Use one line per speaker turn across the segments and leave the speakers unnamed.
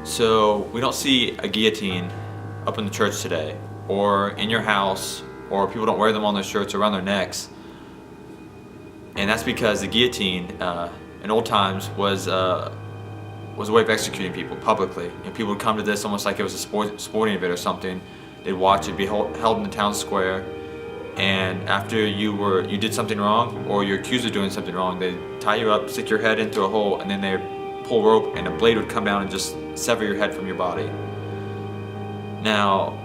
So we don't see a guillotine up in the church today, or in your house, or people don't wear them on their shirts or around their necks. And that's because the guillotine in old times was a way of executing people publicly. People would come to this almost like it was a sporting event or something. They'd watch it be held in the town square, and after you did something wrong, or you're accused of doing something wrong, they'd tie you up, stick your head into a hole, and then they'd pull rope, and a blade would come down and just sever your head from your body. Now,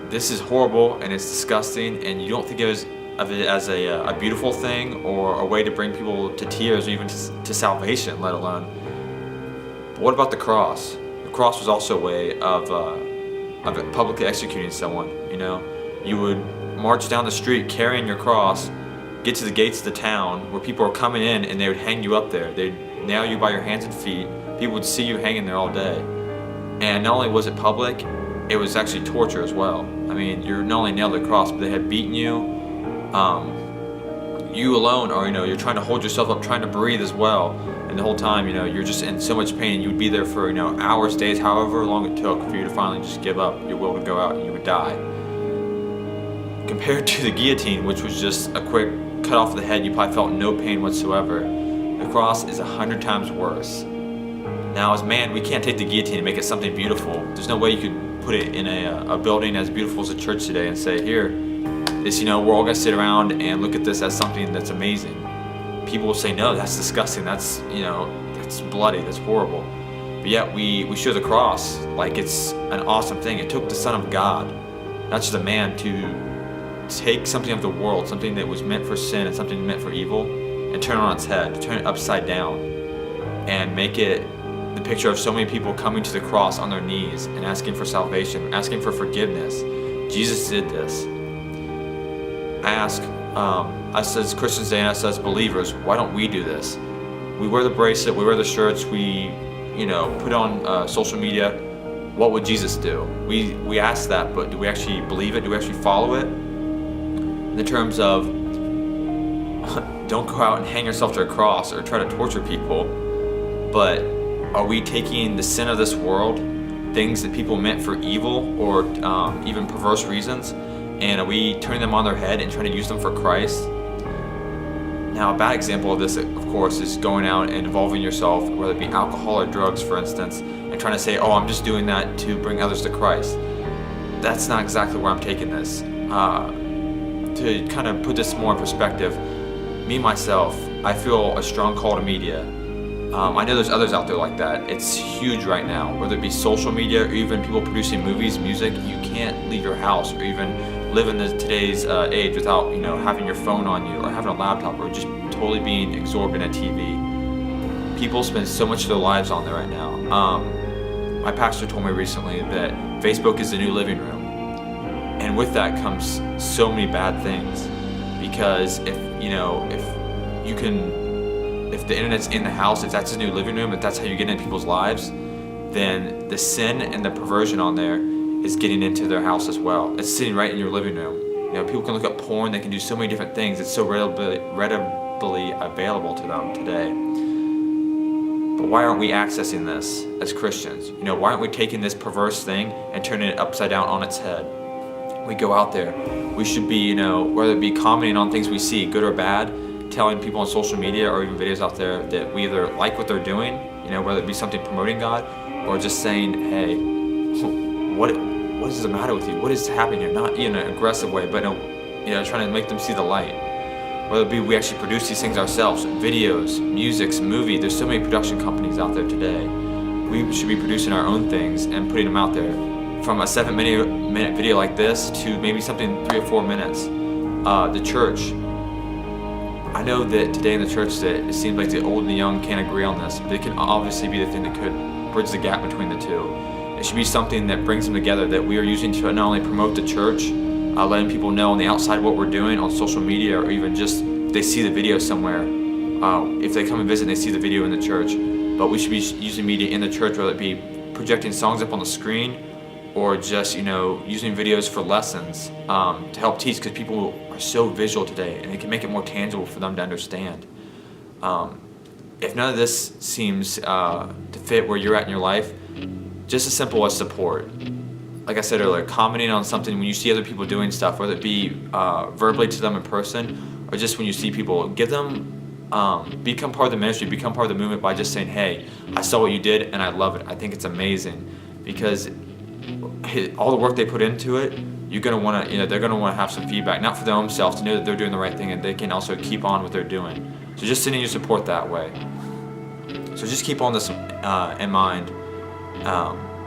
this is horrible and it's disgusting, and you don't think of it as a beautiful thing or a way to bring people to tears or even to salvation, let alone. But what about the cross? The cross was also a way of publicly executing someone. You would march down the street carrying your cross, get to the gates of the town where people are coming in, and they would hang you up there. They'd nail you by your hands and feet. People would see you hanging there all day. And not only was it public, it was actually torture as well. You're not only nailed to the cross, but they had beaten you. You alone are, you're trying to hold yourself up, trying to breathe as well. And the whole time, you're just in so much pain. You would be there for, hours, days, however long it took for you to finally just give up your will to go out, and you would die. Compared to the guillotine, which was just a quick cut off of the head, you probably felt no pain whatsoever. The cross is 100 times worse. Now, as man, we can't take the guillotine and make it something beautiful. There's no way you could put it in a building as beautiful as a church today and say, here, this, we're all gonna sit around and look at this as something that's amazing. People will say, no, that's disgusting. That's, that's bloody. That's horrible. But yet we show the cross like it's an awesome thing. It took the Son of God, not just a man, to take something of the world, something that was meant for sin and something meant for evil, and turn it on its head, turn it upside down, and make it the picture of so many people coming to the cross on their knees and asking for salvation, asking for forgiveness. Jesus did this. I ask us as Christians today and us as believers, why don't we do this? We wear the bracelet, we wear the shirts, we put on social media. What would Jesus do? We ask that, but do we actually believe it? Do we actually follow it? In the terms of don't go out and hang yourself to a cross or try to torture people, but are we taking the sin of this world, things that people meant for evil or even perverse reasons, and are we turning them on their head and trying to use them for Christ? Now, a bad example of this, of course, is going out and involving yourself, whether it be alcohol or drugs, for instance, and trying to say, oh, I'm just doing that to bring others to Christ. That's not exactly where I'm taking this. To kind of put this more in perspective, me, myself, I feel a strong call to media. I know there's others out there like that. It's huge right now, whether it be social media or even people producing movies, music. You can't leave your house or even live in today's age without having your phone on you or having a laptop or just totally being absorbed in a TV. People spend so much of their lives on there right now. My pastor told me recently that Facebook is the new living room, and with that comes so many bad things, because if the internet's in the house, if that's the new living room, if that's how you get into people's lives, then the sin and the perversion on there is getting into their house as well. It's sitting right in your living room. People can look up porn, they can do so many different things. It's so readily available to them today. But why aren't we accessing this as Christians? Why aren't we taking this perverse thing and turning it upside down on its head? We go out there, we should be, whether it be commenting on things we see, good or bad, telling people on social media or even videos out there that we either like what they're doing, whether it be something promoting God, or just saying, hey, what is the matter with you? What is happening here? Not in an aggressive way, but trying to make them see the light. Whether it be we actually produce these things ourselves, videos, music, movie. There's so many production companies out there today. We should be producing our own things and putting them out there. From a 7-minute video like this to maybe something 3 or 4 minutes. The church. I know that today in the church that it seems like the old and the young can't agree on this, but it can obviously be the thing that could bridge the gap between the two. It should be something that brings them together, that we are using to not only promote the church, letting people know on the outside what we're doing on social media, or even just if they see the video somewhere. If they come and visit and they see the video in the church. But we should be using media in the church, whether it be projecting songs up on the screen, or just using videos for lessons to help teach, because people are so visual today and it can make it more tangible for them to understand. If none of this seems to fit where you're at in your life, just as simple as support. Like I said earlier, commenting on something when you see other people doing stuff, whether it be verbally to them in person or just when you see people, give them, become part of the ministry, become part of the movement by just saying, hey, I saw what you did and I love it. I think it's amazing, because all the work they put into it, you're gonna want to, they're gonna want to have some feedback, not for their own self, to know that they're doing the right thing and they can also keep on what they're doing. So just sending you support that way. So just keep on this in mind.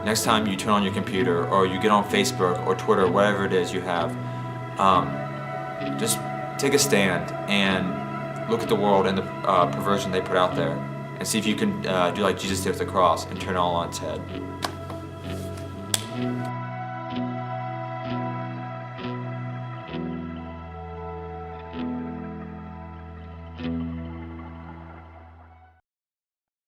Next time you turn on your computer or you get on Facebook or Twitter, whatever it is you have, just take a stand and look at the world and the perversion they put out there, and see if you can do like Jesus did with the cross and turn it all on its head.